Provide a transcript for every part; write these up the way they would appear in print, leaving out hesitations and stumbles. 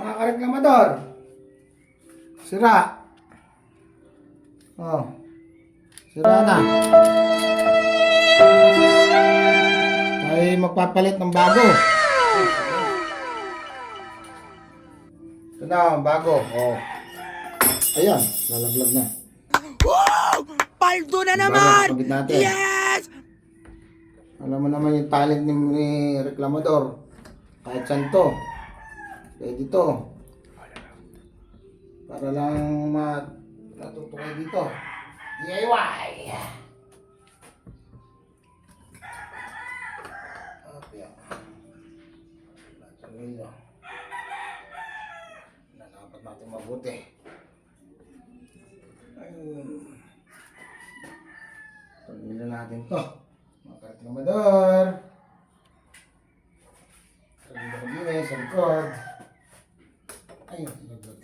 Mga kareklamador. Sira. Oh. Sira na. Tayo magpapalit ng bago. Ito na, bago. Oh. Ayan, lalaglag na. Wow! Paldo na naman! Yes! Alam mo naman yung talent ni reklamador. Kahit saan to. Pwede to. Para lang matuto kayo dito. DIY! Okay. Tornilyo. Nanapat natin mabuti. Ayun. Tornilyo natin to. Mga kareklamador. Tornilyo ko din sa likod. Ayun, laglag.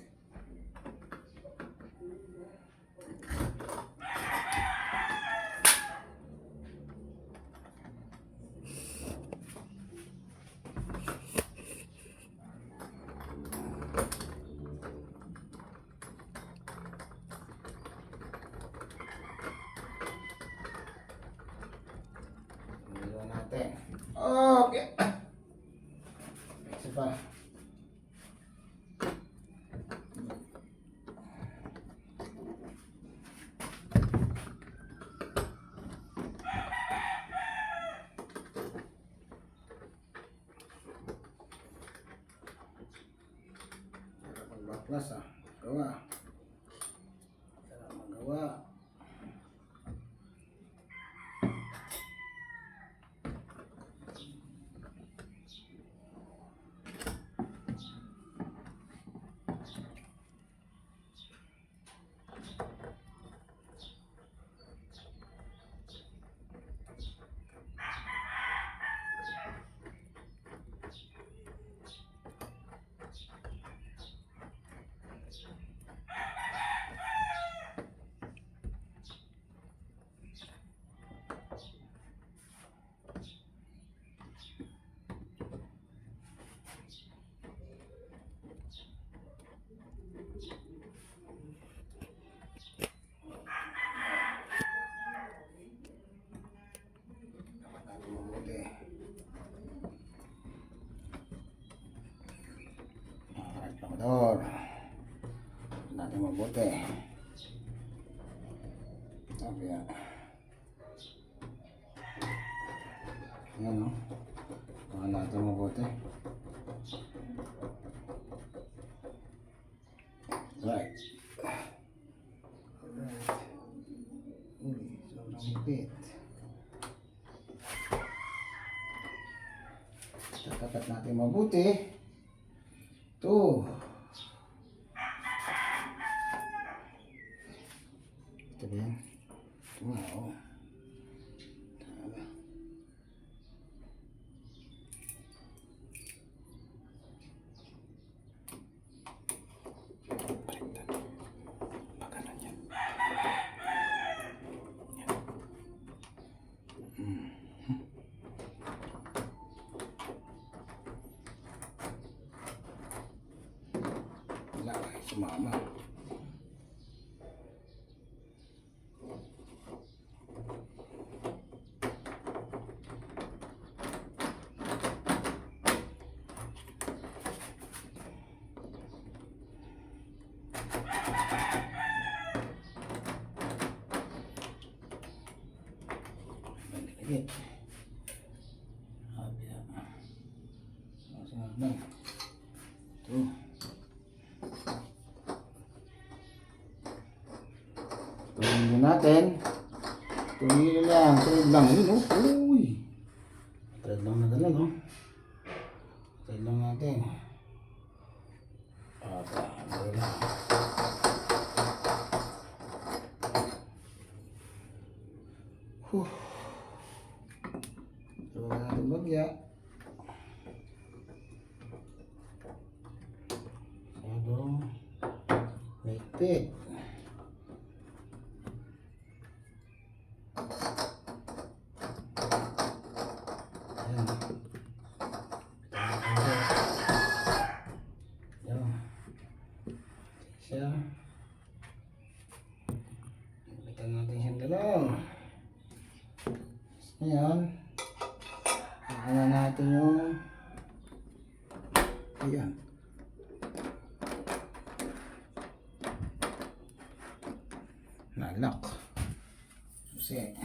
Natin. Okay. Isa pa. Pagbaklas gawa. Sarap magawa. Reklamador. Natin mabuti. Sabi yan. Ayan o. Natin mabuti. Right. Alright. Uy, sobrang hipit. Tatapat natin mabuti. Ito. Ito ba yan? Ito nga, oh. Tama. Pagkanan yan. Wala kayo sumama. Balik. Sabi yan. Masabi na. Ito. Tumingin natin. Tumingin lang. Thread lang. Ayun o. Uy. Thread lang na dala no. Thread lang natin. Ano lang. Tuwa natin bagya. Masyadong mahigpit. Ayan. Ayan. siya. Balikan natin siyang gano'n. Ngayon, na natin yung ayan. Nalock. Kasi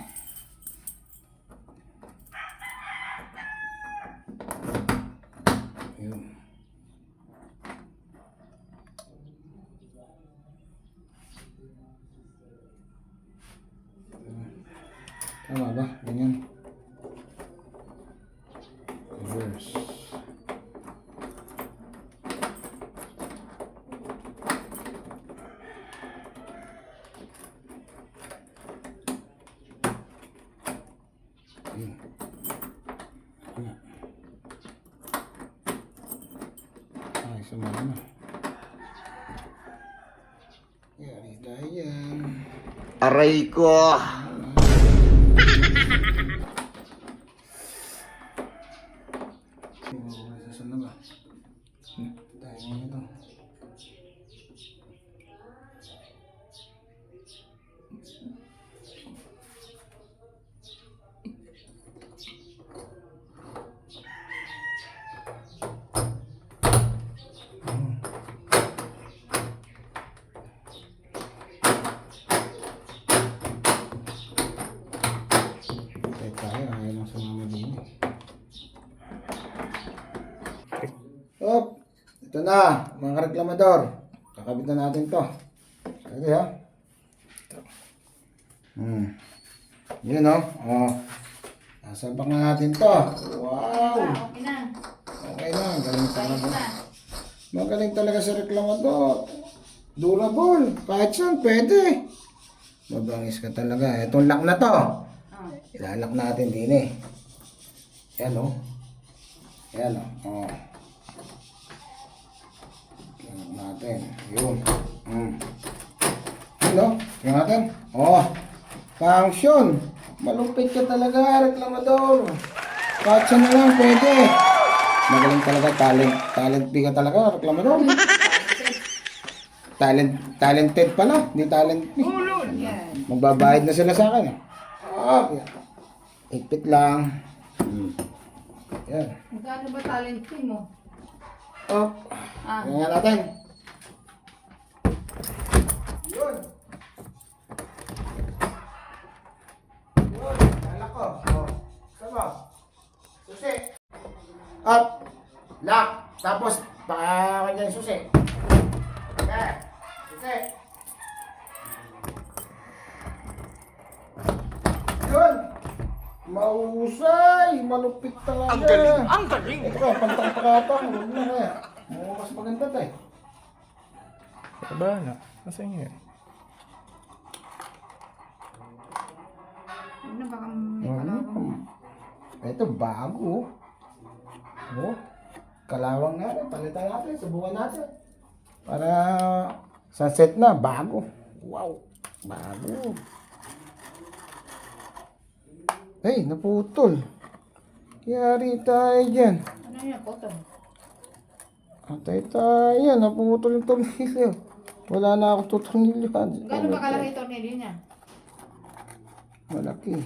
yun. Tama ba? Ganyan. Reverse. Ayun. Ano? Ay, sumama na. Yari tayo yan. Aray ko! Saan na ba? Tayo mo ito. Tayo, ayaw lang sumama din. Hop! Ito na, mga reklamador. Kakabit na natin to. Sige ha. Yun o. Oh. Nasabak na natin to. Wow! Okay na. Okay na, galing Tayo talaga. na. Magaling talaga sa reklamador. Durable. Kahit saan, pwede. Mabangis ka talaga. Itong lock na to. Oh. Ilalak natin din eh. Yan o. Yan o. Oh. Ilalak natin. Yun. Yan o. Yan natin. Oh. Function. Malupit ka talaga, reklamador. Kahit saan na lang, pwede. Magaling talaga, talent ka talaga, reklamador. Talented pala, hindi talent B. Yan. Magbabayad na sila sa akin. Ah, ipit lang. Yan. Magkano ba talent fee mo? Oh. Ah. Yan natin. Yun. Yun. Lalak ko. Oh. Sama. Susi. Up. Lock. Tapos, pakakanya yung susi. Okay. Susi. Yun. Mahusay. Malupit talaga. Ang galing! Ang galing! Ito ka, pantang-pakatang. Huwag na kaya. Mas maganda tayo. Ba na? Nasa inyo yan? Ano baka may kalawang? Ito, bago. Oh. Kalawang natin. Palitan natin. Subukan natin. Para sunset na. Bago. Wow. Bago. Ay, naputol. Yari tayo dyan. Ano yun? Cotton. Atay tayo. Naputol yung tornilyo. Wala na ako tutornilyohan. Gano'n ba kalaki yung tornilyo niya? Malaki.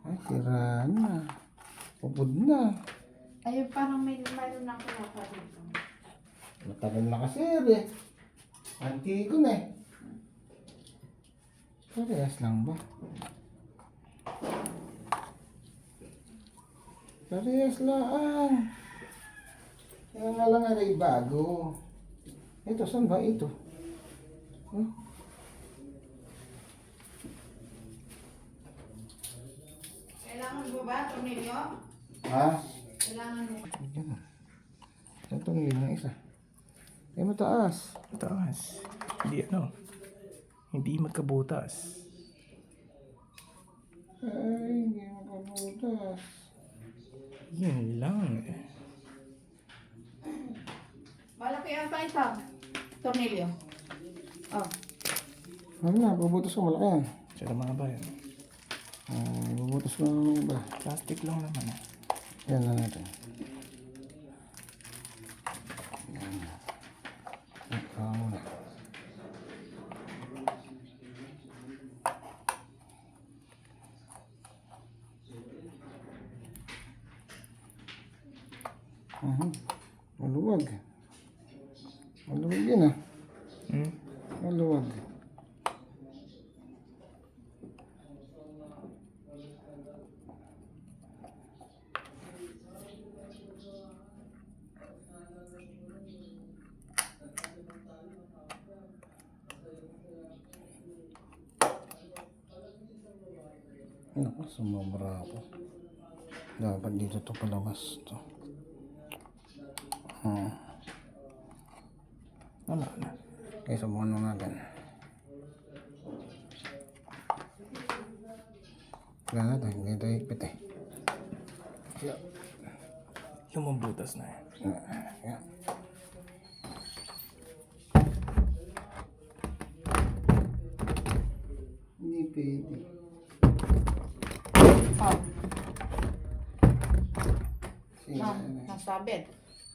Ay, sira na. Pupud na. Ay, parang mayroon na ako napa dito. Matagal na kasi eh. Antiko na eh. Parehas lang ba? Parehas lang. Kaya nga lang ay bago. Ito, saan ba ito? Huh? Kailangan mo ba tornilyo? Ha? Kailangan mo. Yan. Saan itong ng isa? Eh, mataas. Taas. Hindi ano. Hindi magkabutas. Ay, hindi makabutas. Yun lang. Malaki ang pa ito. Tornilyo. Oh. Ano na, bubutas ko, malaki yan. Siya naman ba yan? Bubutas ko ng iba. Plastic lang naman. Yan na natin. Maluwag. Maluwag yun ah. Hmm? Maluwag. Naku, sumobra ako. Dapat dito to palabas to. Wala na. Okay, subukan mo natin. Wala natin, hindi ito higpit eh. Yung mabutas na eh. Yan. Hindi pwede. Oh, Sige, nasabit.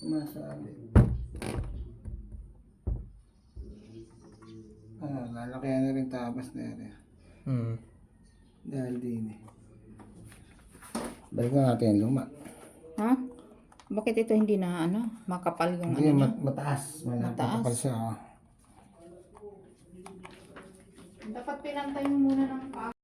masabi. Lalakihan na rin tapas na yan. Hmm. Dahil din eh. Balik na natin yung luma. Ha? Bakit ito hindi na makapal yung Hindi, niya? mataas. Mataas? Kapal siya. Dapat pinantay mo muna ng